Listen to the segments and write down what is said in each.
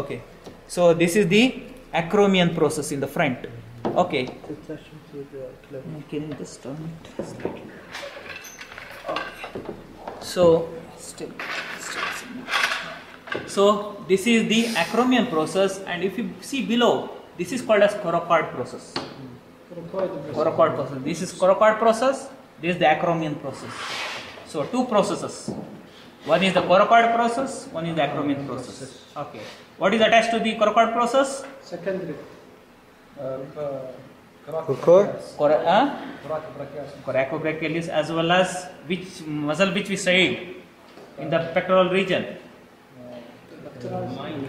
Okay, so this is the acromion process in the front. Okay. Can you just turn it slightly? Okay. So so this is the acromion process, and if you see below, this is called as coracoid process. Coracoid process. This is coracoid process. This is the acromion process. So two processes. One is the coracoid process. One is the acromion process. Okay. What is attached to the coracoid process? Secondary. Coracobrachialis, as well as which muscle which we studied in the pectoral region?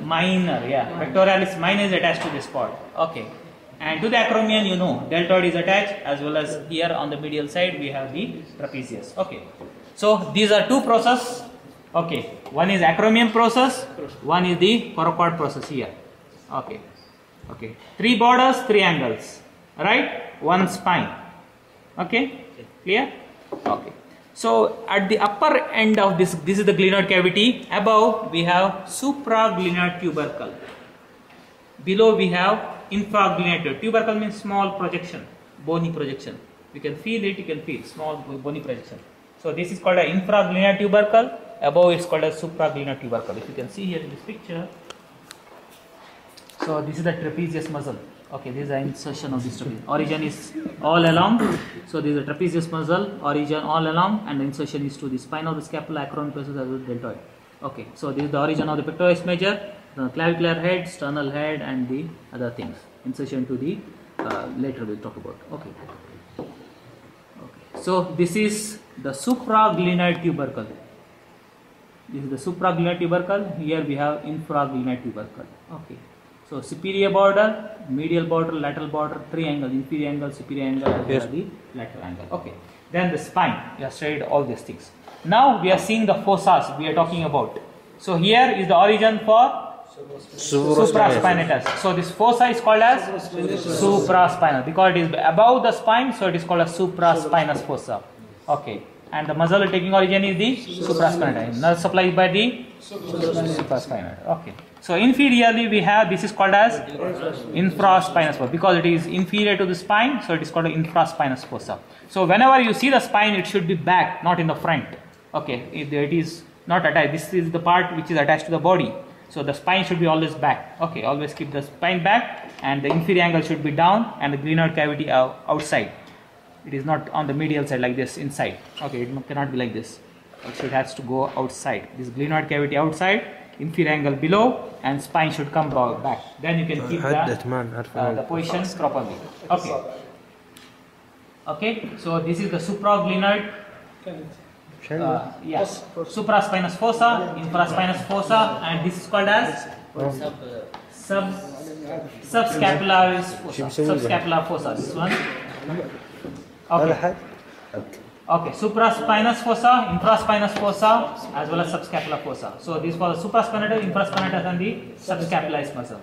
Minor, yeah. Pectoralis minor is attached to this part. Okay. And to the acromion, you know, deltoid is attached, as well as here on the medial side we have the trapezius. Okay. So these are two processes. Okay. One is acromion process. One is the coracoid process here. Okay. Okay. Three borders, three angles. Right? One spine. Okay. Clear? Okay. So at the upper end of this is the glenoid cavity. Above we have supraglenoid tubercle. Below we have infraglenoid. Tubercle means small projection, bony projection. You can feel it, you can feel small bony projection. So this is called an infraglenoid tubercle. Above it's called a supraglenoid tubercle. If you can see here in this picture. So this is the trapezius muscle. Okay, this is the insertion of this trapezius. Origin is all along. So this is the trapezius muscle, origin all along, and the insertion is to the spine of the scapula, acromion process, as well as deltoid. Okay, so this is the origin of the pectoralis major, the clavicular head, sternal head, and the other things. Insertion to the later we'll talk about. Okay. Okay. So this is the supraglenoid tubercle. This is the supraglenoid tubercle. Here we have infraglenoid tubercle. Okay. So superior border, medial border, lateral border, three angles, inferior angle, superior angle, as well as the lateral angle. Okay. Then the spine. We have studied all these things. Now we are seeing the fossas we are talking about. So here is the origin for supraspinatus. So this fossa is called as supraspinal because it is above the spine. So it is called as supraspinous fossa. Okay. And the muscle taking origin is the supraspinatus. Nerve supplied by the supraspinatus. Okay. So inferiorly we have, this is called as infraspinous fossa because it is inferior to the spine. So it is called infraspinous fossa. So whenever you see the spine, it should be back, not in the front. Okay. If it is not attached, this is the part which is attached to the body. So the spine should be always back. Okay. Always keep the spine back, and the inferior angle should be down, and the glenoid cavity outside. It is not on the medial side like this, inside. Okay, it cannot be like this. So it has to go outside. This glenoid cavity outside, inferior angle below, and spine should come back. Then you can keep the position properly. Okay. Okay, so this is the supraglenoid. Yes, supraspinous fossa, infraspinous fossa, and this is called as subscapular fossa. This one. Okay. Okay, supraspinous fossa, infraspinous fossa, as well as subscapular fossa. So this for the supraspinatus, infraspinatus, and the subscapularis muscle.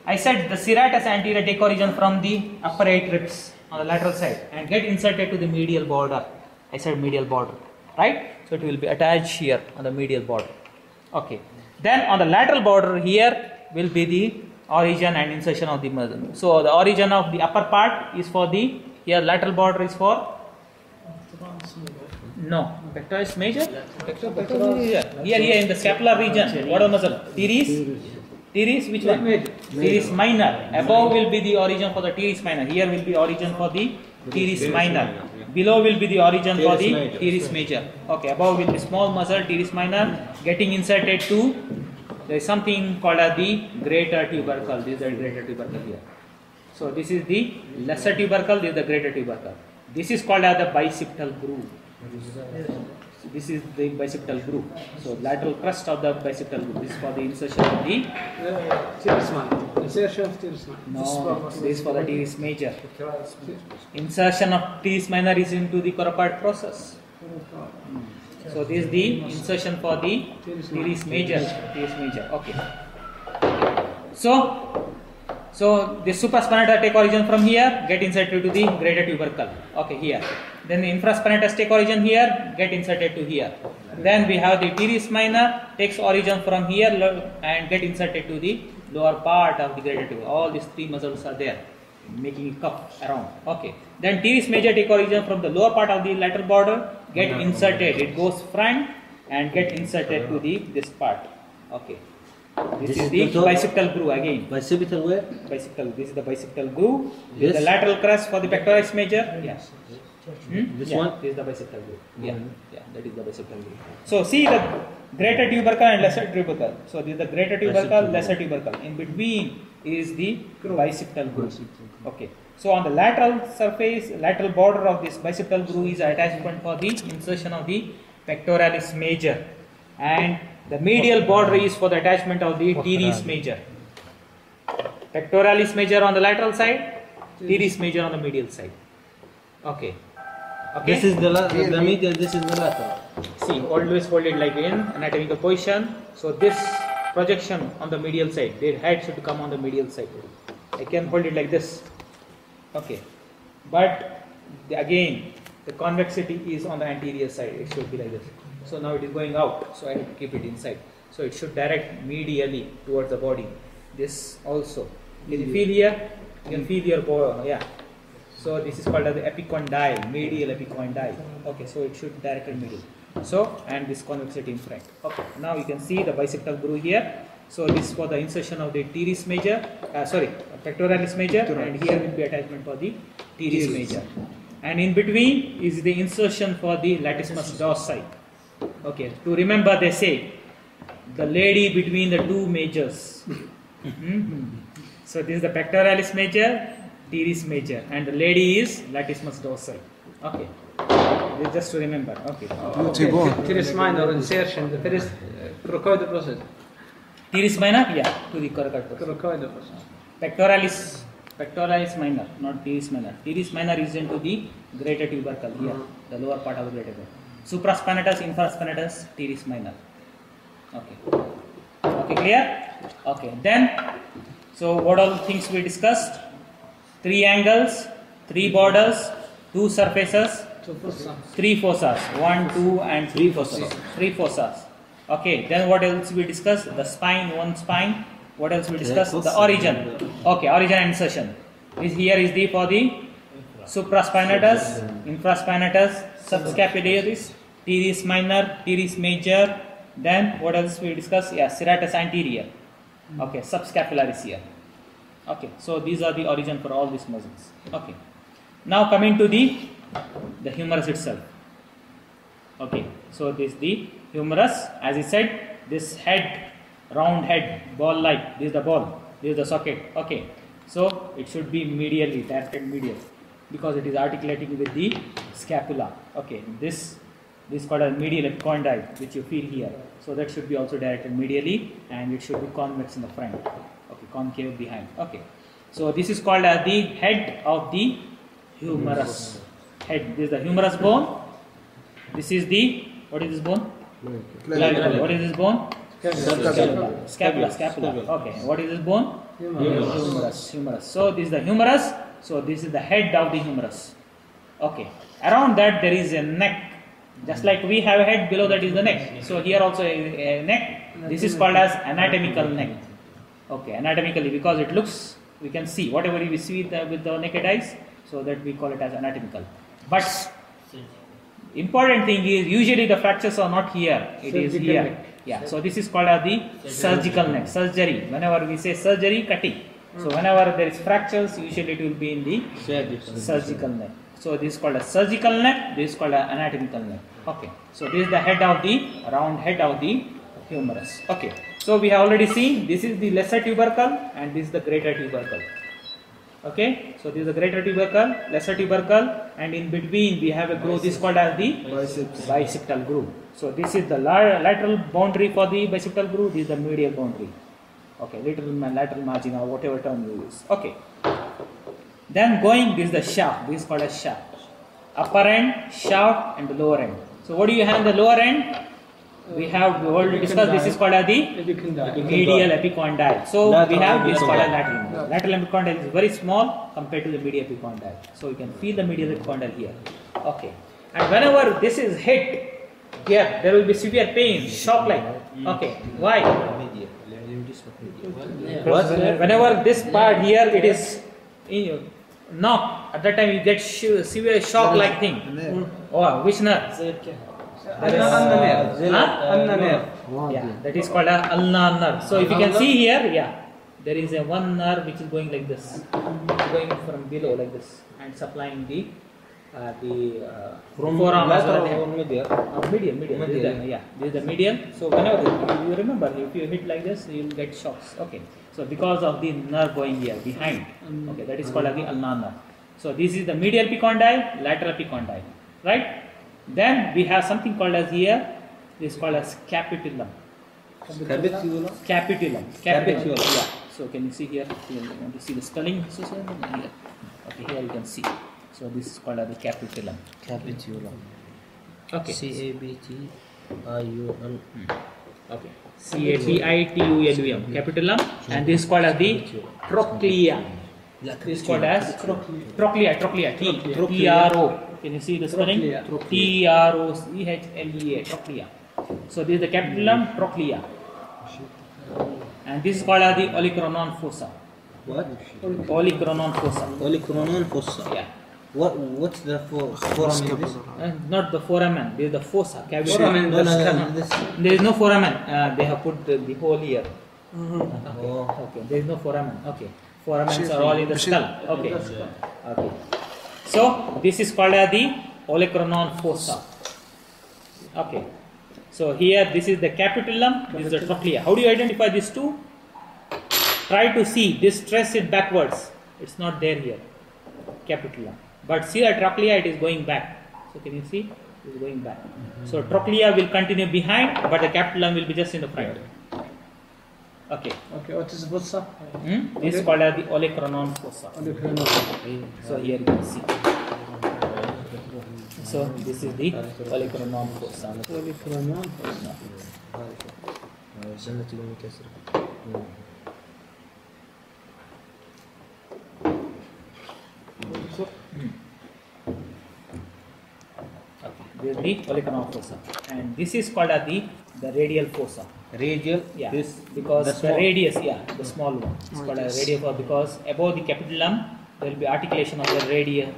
I said the serratus anterior take origin from the upper 8 ribs on the lateral side and get inserted to the medial border. I said medial border, right? So it will be attached here on the medial border. Okay. Then on the lateral border here will be the origin and insertion of the muscle. So the origin of the upper part is for the, here lateral border is for, no, pectoralis major. Here in the scapular region. What are muscle? Teres, which one? Teres minor. Above will be the origin for the teres minor. Here will be origin for the teres minor. Below will be the origin for the teres major. Okay, above will be small muscle teres minor getting inserted to, there is something called as the greater tubercle. This is the greater tubercle here. So this is the lesser tubercle, this is the greater tubercle. This is called as the bicipital groove. So this is the bicipital groove. So lateral crust of the bicipital groove. This is for the insertion of the teres minor. Insertion of teres minor. No, this is for the teres major. Insertion of teres minor is into the coracoid process. So this is the insertion for the teres major. Okay. So the supraspinatus take origin from here, get inserted to the greater tubercle. Okay, here. Then the infraspinatus take origin here, get inserted to here. Then we have the teres minor takes origin from here and get inserted to the lower part of the greater tuber. All these three muscles are there, making a cup around. Okay. Then teres major take origin from the lower part of the lateral border, get inserted. It goes front and get inserted to the this part. Okay. This is the bicipital groove again. Bicipital where? Bicipital. This is the bicipital groove. This Yes. is the lateral crest for the pectoralis major. Yes. This Yeah, one? This is the bicipital groove. Yeah. Yeah. That is the bicipital groove. So see the greater tubercle and lesser tubercle. So this is the greater tubercle, lesser tubercle. In between is the bicipital groove. Okay. So on the lateral surface, lateral border of this bicipital groove is attachment for the insertion of the pectoralis major, and the medial border is for the attachment of the teres major. Pectoralis major on the lateral side, teres major on the medial side. Okay. Okay. This is the medial, this is the lateral. See, always hold it like in anatomical position. So this projection on the medial side, their head should come on the medial side. I can hold it like this. Okay. But again, the convexity is on the anterior side. It should be like this. So now it is going out. So I have to keep it inside. So it should direct medially towards the body. This also. Can you feel here? You can feel your body. Yeah. So this is called as the epicondyle, medial epicondyle. Okay, so it should direct medial. So, and this convexity in front. Okay, now you can see the bicipital groove here. So this is for the insertion of the teres major, pectoralis major, and here will be attachment for the teres major. And in between is the insertion for the latissimus dorsi. Okay, to remember they say the lady between the two majors. So this is the pectoralis major, teres major, and the lady is latissimus dorsi. Okay, this just to remember. Okay. Teres minor insertion, the first coracoidal process. Teres minor, yeah, to the coracoid process. Coracoidal process. Pectoralis minor, not teres minor. Teres minor is into the greater tubercle here, the lower part of the greater tubercle. Supraspinatus, infraspinatus, teres minor. Okay. Okay, clear? Okay. Then, so what all things we discussed? 3 angles, 3 borders, 2 surfaces, 3 fossas. 1, 2, and 3 fossas. 3 fossas. Okay. Then what else we discussed? The spine, 1 spine. What else we discussed? The origin. Okay, origin and insertion. This here is the for the supraspinatus, infraspinatus, subscapularis, teres minor, teres major. Then what else we discussed? Yeah, serratus anterior. Okay, subscapularis here. Okay, so these are the origin for all these muscles. Okay. Now coming to the humerus itself. Okay, so this is the humerus. As I said, this head, round head, ball like, this is the ball, this is the socket. Okay, so it should be medially, directed medial, because it is articulating with the scapula. Okay, this is called a medial epicondyle, which you feel here. So that should be also directed medially, and it should be convex in the front. Okay, concave behind. Okay, so this is called as the head of the humerus. Head. This is the humerus bone. This is the, what is this bone? Clavicle. What is this bone? Scapula. Okay. What is this bone? Humerus. So this is the humerus. So this is the head of the humerus. Okay. Around that there is a neck. Just like we have a head, below that is the neck. So here also a neck. This is called as anatomical neck. Okay. Anatomically, because it looks, we can see whatever we see with the naked eyes. So that we call it as anatomical. But important thing is usually the fractures are not here. It is here. Yeah. So this is called as the surgical neck. Surgery. Whenever we say surgery, cutting. So whenever there is fractures, usually it will be in the surgical neck. So this is called a surgical neck. This is called an anatomical neck. Okay. So this is the head of the round head of the humerus. Okay. So we have already seen this is the lesser tubercle and this is the greater tubercle. Okay. So this is the greater tubercle, lesser tubercle, and in between we have a groove. This is called as the bicipital groove. So this is the lateral boundary for the bicipital groove. This is the medial boundary. Okay, lateral margin or whatever term you use. Okay. Then going, this is the shaft. This is called a shaft. Upper end, shaft, and the lower end. So what do you have in the lower end? We have already discussed. This is called as the medial epicondyle. So we have this called as lateral. Lateral epicondyle is very small compared to the medial epicondyle. So you can feel the medial epicondyle here. Okay. And whenever this is hit, here there will be severe pain, shock like. Okay. Why? Whenever this part here it is knocked, at that time you get severe shock like thing. Oh, which nerve? Yeah, that is called a ulnar nerve. So if you can see here, yeah, there is a one nerve which is going like this, going from below like this, and supplying the forearm. medial. Medial. This is the, yeah, this is the medial. So whenever you remember, if you hit like this, you will get shocks. Okay. So because of the nerve going here behind, okay, that is called as the ulnar nerve. So this is the medial epicondyle, lateral epicondyle, right? Then we have something called as here. This is called as capitulum. Capitulum. Capitulum. Capitulum. Yeah. So can you see here? You want to see the spelling? So here. Okay, here you can see. So this is called as the capitulum. Capitulum. Okay. CAPTIUM. Okay. CAPITULUM. Capitulum. And this is called as the trochlea. This is called as trochlea. TRO. Can you see the spelling? TROCHLEA. Trochlea. So this is the capitulum, trochlea. And this is called as the olecranon fossa. What? Olecranon fossa. Olecranon fossa. Yeah. What's the foramen in this? Not the foramen. This is the fossa. Cavity. Foramen, No, this. There is no foramen. They have put the hole here. Oh. Okay. There is no foramen. Okay. Foramens are all in the skull. Okay. Okay. So this is called as the olecranon fossa. Okay. So here this is the capitulum. This is the trochlea. How do you identify these two? Try to see. This stress it backwards. It's not there here. Capitulum. But see the trochlea, it is going back. So can you see? It is going back. So trochlea will continue behind, but the capitulum will be just in the front. Okay. Okay, what is fossa? This is called as the olecranon fossa. So here you can see. So this is the olecranon fossa. This is the olecranon fossa, and this is called as the radial fossa. Radial. Yeah, This because the small. radius, yeah, the small one. It's called a radial fossa because above the capitulum there will be articulation of the radius.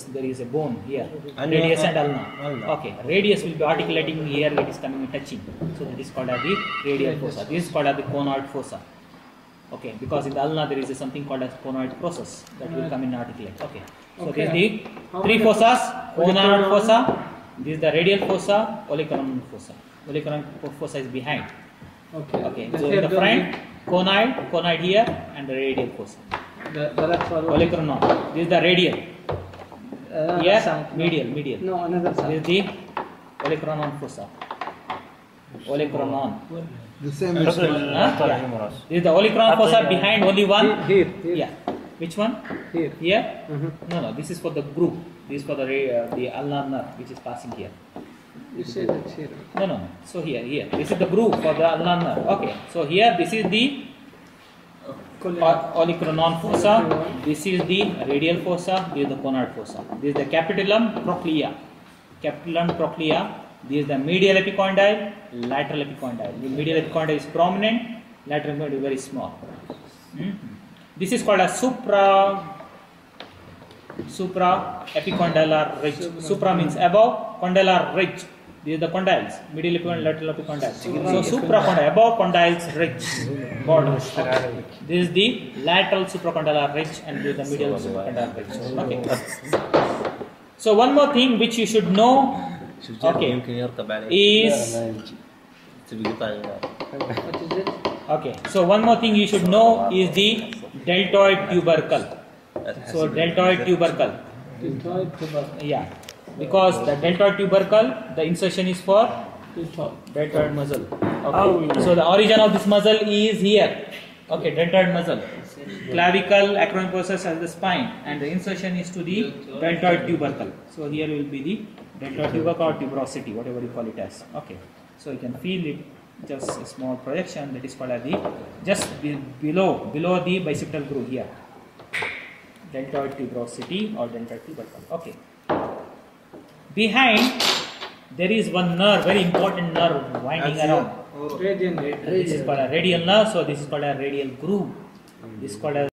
There is a bone here. Radius and ulna. Okay, radius will be articulating here. It is coming and touching. So that is called as the radial fossa. This is called as the conoid fossa. Okay, because in the ulna there is something called as conoid process that will come in articulate. Okay, so this is the three fossas: conoid fossa. This is the radial fossa, olecranon fossa. Olecranon fossa is behind. Okay. So in the front, conoid here, and the radial fossa. The lateral. Olecranon. This is the radial. Here, medial. No, another This side. is the olecranon fossa. Olecranon. The same Yeah. This is the olecranon fossa behind only one. Here. Yeah. Which one? Here. Here? No. This is for the group. This is for the ulnar nerve which is passing here. You say that here. No. So here. This is the groove for the ulnar nerve. Okay. So here this is the olecranon fossa. This is the radial fossa. This is the conoid fossa. This is the capitulum, trochlea. This is the medial epicondyle, lateral epicondyle. The medial epicondyle is prominent. Lateral epicondyle is very small. This is called a supra epicondylar ridge. Supra means above, condylar ridge. These are the condyles, medial epicondyle, lateral epicondyle. So supracondyle, above condyles ridge border. This is the lateral supracondylar ridge, and this is the medial supracondylar ridge. Okay. So one more thing which you should know, okay, is What is it? okay. So one more thing you should know is the deltoid tubercle. So deltoid tubercle. Deltoid tubercle. Yeah, because the deltoid tubercle, the insertion is for deltoid muscle. Okay. So the origin of this muscle is here. Okay, deltoid muscle. Clavicle, acromion process as the spine, and the insertion is to the deltoid tubercle. So here will be the deltoid tubercle or tuberosity, whatever you call it as. Okay. So you can feel it, just a small projection that is called as the below the bicipital groove here. Deltoid tuberosity or deltoid tubercle. Okay. Behind there is one nerve, very important nerve winding around. Radian. This is called a radial nerve, so this is called a radial groove. This is called a